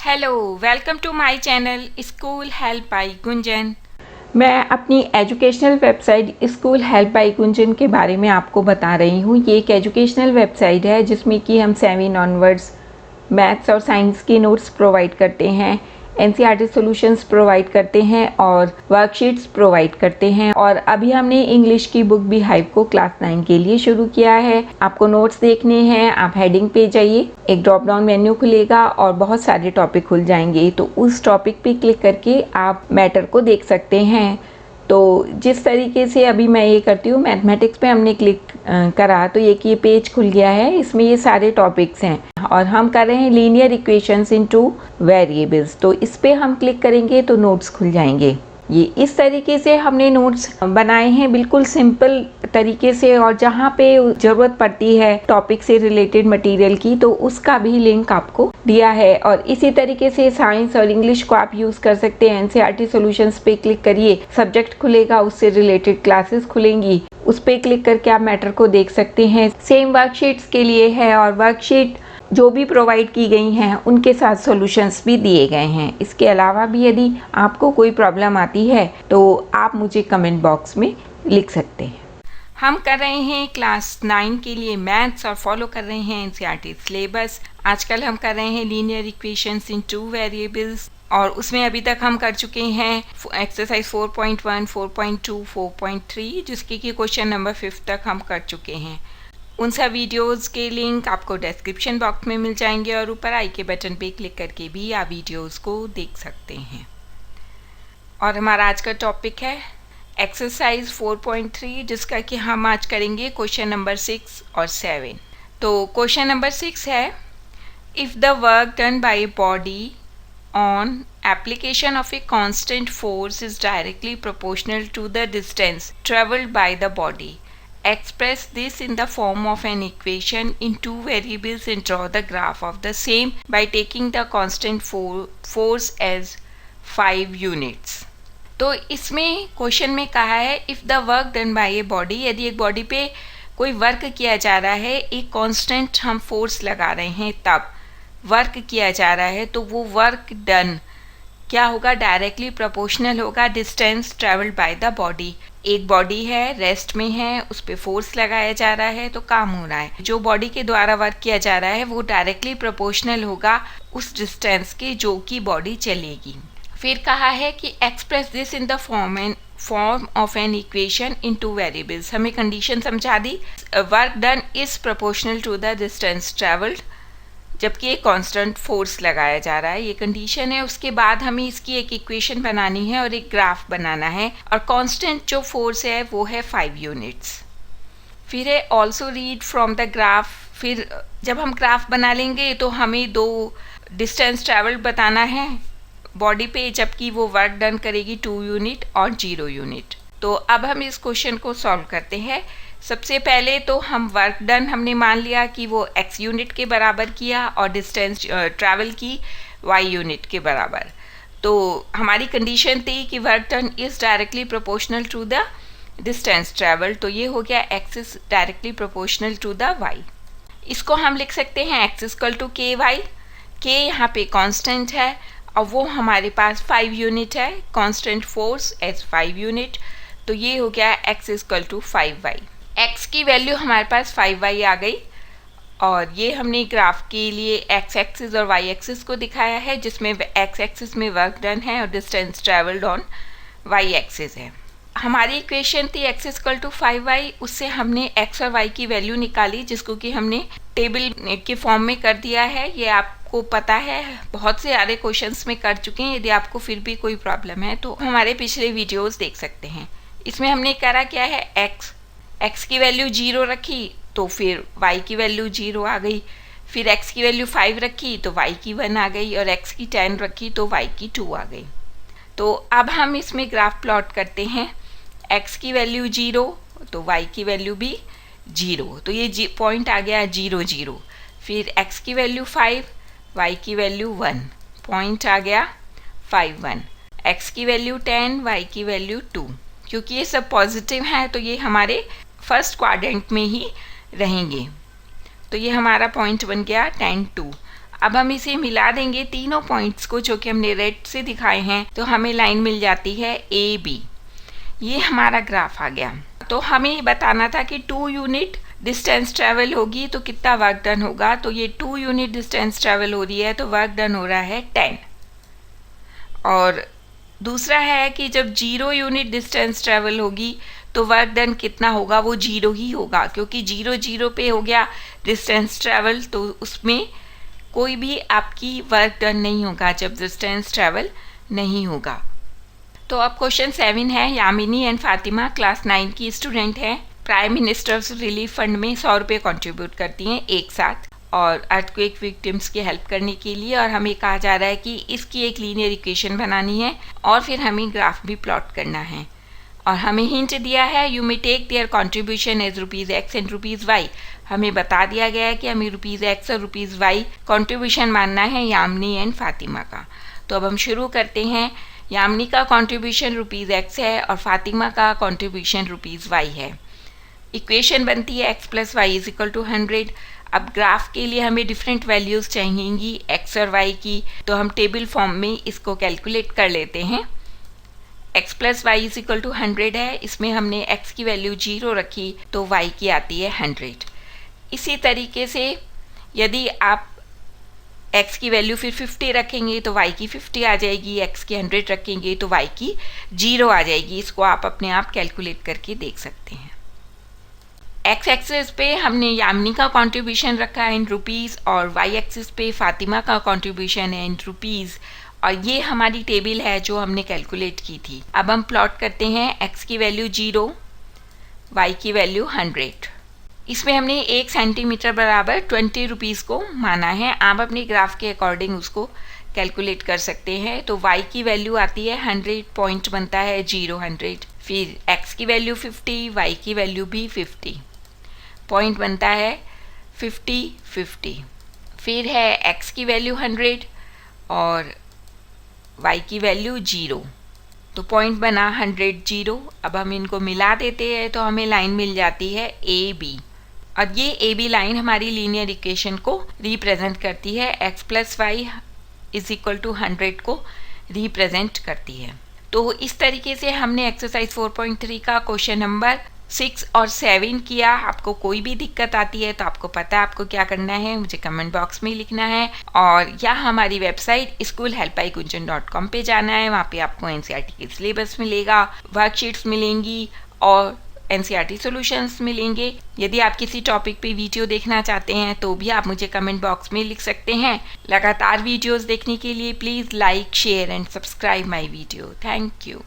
Hello, welcome to my channel school help by Gunjan. मैं अपनी educational website school help by Gunjan के बारे में आपको बता रही हूँ। ये एक एजुकेशनल वेबसाइट है जिसमें कि हम 7 ऑनवर्ड्स मैथ्स और साइंस के नोट्स प्रोवाइड करते हैं, एनसीईआरटी सॉल्यूशंस प्रोवाइड करते हैं और वर्कशीट्स प्रोवाइड करते हैं। और अभी हमने इंग्लिश की बुक भी हाइव को क्लास 9 के लिए शुरू किया है। आपको नोट्स देखने हैं, आप हेडिंग पे जाइए, एक ड्रॉप डाउन मेन्यू खुलेगा और बहुत सारे टॉपिक खुल जाएंगे। तो उस टॉपिक पे क्लिक करके आप मैटर को देख सकते हैं। तो जिस तरीके से अभी मैं ये करती हूँ, मैथमेटिक्स पे हमने क्लिक करा तो ये पेज खुल गया है। इसमें ये सारे टॉपिक्स हैं और हम कर रहे हैं लीनियर इक्वेशंस इनटू वेरिएबल्स। तो इस पे हम क्लिक करेंगे तो नोट्स खुल जाएंगे। ये इस तरीके से हमने नोट्स बनाए हैं, बिल्कुल सिंपल तरीके से। और जहाँ पे ज़रूरत पड़ती है टॉपिक से रिलेटेड मटेरियल की, तो उसका भी लिंक आपको दिया है। और इसी तरीके से साइंस और इंग्लिश को आप यूज़ कर सकते हैं। एनसीईआरटी सॉल्यूशंस पे क्लिक करिए, सब्जेक्ट खुलेगा, उससे रिलेटेड क्लासेस खुलेंगी, उस पर क्लिक करके आप मैटर को देख सकते हैं। सेम वर्कशीट्स के लिए है और वर्कशीट जो भी प्रोवाइड की गई हैं उनके साथ सॉल्यूशंस भी दिए गए हैं। इसके अलावा भी यदि आपको कोई प्रॉब्लम आती है तो आप मुझे कमेंट बॉक्स में लिख सकते हैं। हम कर रहे हैं क्लास 9 के लिए मैथ्स और फॉलो कर रहे हैं एनसीईआरटी सिलेबस। आजकल हम कर रहे हैं लीनियर इक्वेशंस इन 2 वेरिएबल्स और उसमें अभी तक हम कर चुके हैं एक्सरसाइज 4.1, 4.2, 4.3, जिसके कि क्वेश्चन नंबर 5 तक हम कर चुके हैं। उन सब वीडियोस के लिंक आपको डिस्क्रिप्शन बॉक्स में मिल जाएंगे और ऊपर आई के बटन पे क्लिक करके भी आप वीडियोस को देख सकते हैं। और हमारा आज का टॉपिक है एक्सरसाइज 4.3, जिसका कि हम आज करेंगे क्वेश्चन नंबर 6 और 7। तो क्वेश्चन नंबर 6 है, if the work done by a body on application of a constant force is directly proportional to the distance traveled by the body. Express this in the form of an equation in 2 variables and draw the graph of the same by taking the constant force as 5 units. तो इसमें question में कहा है if the work done by a body, यदि एक body पे कोई work किया जा रहा है, एक कांस्टेंट हम फोर्स लगा रहे हैं, तब वर्क किया जा रहा है, तो वो वर्क डन क्या होगा, डायरेक्टली प्रोपोर्शनल होगा distance travelled by the body. एक बॉडी है, रेस्ट में है, उस पर फोर्स लगाया जा रहा है तो काम हो रहा है। जो बॉडी के द्वारा वर्क किया जा रहा है वो डायरेक्टली प्रोपोर्शनल होगा उस डिस्टेंस के जो कि बॉडी चलेगी। फिर कहा है कि express this in the form of an equation in 2 variables. हमें कंडीशन समझा दी, work done is proportional to the distance travelled, जबकि एक कांस्टेंट फोर्स लगाया जा रहा है, ये कंडीशन है। उसके बाद हमें इसकी एक इक्वेशन बनानी है और एक ग्राफ बनाना है, और कांस्टेंट जो फोर्स है वो है 5 यूनिट्स। फिर है also read from the graph. फिर जब हम ग्राफ बना लेंगे तो हमें 2 डिस्टेंस ट्रेवल बताना है बॉडी पे, जबकि वो वर्क डन करेगी 2 यूनिट और 0 यूनिट। तो अब हम इस क्वेश्चन को सॉल्व करते हैं। सबसे पहले तो हम वर्क डन हमने मान लिया कि वो x यूनिट के बराबर किया और डिस्टेंस ट्रैवल की y यूनिट के बराबर। तो हमारी कंडीशन थी कि work done is directly proportional to the distance travel, तो ये हो गया x is directly proportional to the y। इसको हम लिख सकते हैं x equal to k y. K यहाँ पे कांस्टेंट है और वो हमारे पास 5 यूनिट है, कांस्टेंट फोर्स एज 5 यूनिट, तो ये हो गया x equal to 5y। x की वैल्यू हमारे पास 5y आ गई और ये हमने ग्राफ के लिए x एक्सिस और y एक्सिस को दिखाया है, जिसमें x एक्सिस में वर्क डन है और distance travelled on y axis है। हमारी इक्वेशन थी x इक्वल टू 5y, उससे हमने x और y की वैल्यू निकाली, जिसको कि हमने टेबल के फॉर्म में कर दिया है। ये आपको पता है, बहुत से सारे क्वेश्चंस में कर चुके हैं। यदि आपको फिर भी कोई प्रॉब्लम है तो हमारे पिछले वीडियोस देख सकते हैं। इसमें हमने करा क्या है, x की वैल्यू 0 रखी तो फिर y की वैल्यू 0 आ गई, फिर x की वैल्यू 5 रखी तो y की 1 आ गई, और x की 10 रखी तो y की 2 आ गई। तो अब हम इसमें ग्राफ प्लॉट करते हैं। x की वैल्यू 0 तो y की वैल्यू भी 0, तो ये पॉइंट आ गया 0 0। फिर x की वैल्यू 5, y की वैल्यू 1, पॉइंट आ गया 5 1। x की वैल्यू 10, y की वैल्यू 2। क्योंकि ये सब पॉजिटिव हैं तो ये हमारे फर्स्ट क्वाड्रेंट में ही रहेंगे, तो ये हमारा पॉइंट बन गया 10 2। अब हम इसे मिला देंगे तीनों पॉइंट्स को जो कि हमने रेड से दिखाए हैं, तो हमें लाइन मिल जाती है ए बी। ये हमारा ग्राफ आ गया। तो हमें बताना था कि 2 यूनिट डिस्टेंस ट्रेवल होगी तो कितना वर्क डन होगा। तो ये 2 यूनिट डिस्टेंस ट्रेवल हो रही है तो वर्क डन हो रहा है 10। और दूसरा है कि जब 0 यूनिट डिस्टेंस ट्रेवल होगी तो वर्क डन कितना होगा, वो 0 ही होगा, क्योंकि 0 0 पे हो गया डिस्टेंस ट्रेवल, तो उसमें कोई भी आपकी वर्क डन नहीं होगा जब डिस्टेंस ट्रेवल नहीं होगा। तो अब क्वेश्चन 7 है। यामिनी एंड फातिमा क्लास 9 की स्टूडेंट है। प्राइम मिनिस्टर्स रिलीफ फंड में 100 रुपये कॉन्ट्रीब्यूट करती हैं एक साथ और अर्थक्वेक विक्टिम्स की हेल्प करने के लिए। और हमें कहा जा रहा है कि इसकी एक लीनियर इक्वेशन बनानी है और फिर हमें ग्राफ भी प्लॉट करना है। और हमें हिंट दिया है you may take their contribution as ₹X and ₹Y। हमें बता दिया गया है कि हमें ₹X और ₹Y कॉन्ट्रीब्यूशन मानना है यामिनी एंड फातिमा का। तो अब हम शुरू करते हैं। यामिनी का कॉन्ट्रीब्यूशन ₹X है और फातिमा का कॉन्ट्रीब्यूशन ₹Y है। इक्वेशन बनती है x + y = 100। अब ग्राफ के लिए हमें डिफरेंट वैल्यूज़ चाहिएंगी x और y की, तो हम टेबल फॉर्म में इसको कैलकुलेट कर लेते हैं। x + y = 100 है, इसमें हमने x की वैल्यू 0 रखी तो y की आती है 100। इसी तरीके से यदि आप x की वैल्यू फिर 50 रखेंगे तो y की 50 आ जाएगी, x की 100 रखेंगे तो y की 0 आ जाएगी। इसको आप अपने आप कैलकुलेट करके देख सकते हैं। x एक्सिस पे हमने यामिनी का कंट्रीब्यूशन रखा है इन रुपीज़ और y एक्सिस पे फातिमा का कंट्रीब्यूशन है इन रुपीज़, और ये हमारी टेबल है जो हमने कैलकुलेट की थी। अब हम प्लॉट करते हैं x की वैल्यू 0, y की वैल्यू 100। इसमें हमने 1 सेंटीमीटर बराबर 20 रुपीज़ को माना है। आप अपने ग्राफ के अकॉर्डिंग उसको कैलकुलेट कर सकते हैं। तो y की वैल्यू आती है 100, पॉइंट बनता है 0 100। फिर x की वैल्यू 50, y की वैल्यू भी 50, पॉइंट बनता है 50 50। फिर है x की वैल्यू 100 और y की वैल्यू 0, तो पॉइंट बना 100 0। अब हम इनको मिला देते हैं तो हमें लाइन मिल जाती है ए बी, और ये ए बी लाइन हमारी लीनियर इक्वेशन को रिप्रेजेंट करती है। x + y = 100 को रिप्रेजेंट करती है। तो इस तरीके से हमने एक्सरसाइज 4.3 का क्वेश्चन नंबर 6 और 7 किया। आपको कोई भी दिक्कत आती है तो आपको पता है आपको क्या करना है, मुझे कमेंट बॉक्स में लिखना है, और या हमारी वेबसाइट schoolhelpbygunjan.com पे जाना है। वहाँ पे आपको NCERT के सिलेबस मिलेगा, वर्कशीट्स मिलेंगी और NCERT सॉल्यूशंस मिलेंगे। यदि आप किसी टॉपिक पे वीडियो देखना चाहते हैं तो भी आप मुझे कमेंट बॉक्स में लिख सकते हैं। लगातार वीडियोस देखने के लिए please like, share and subscribe my video. Thank you.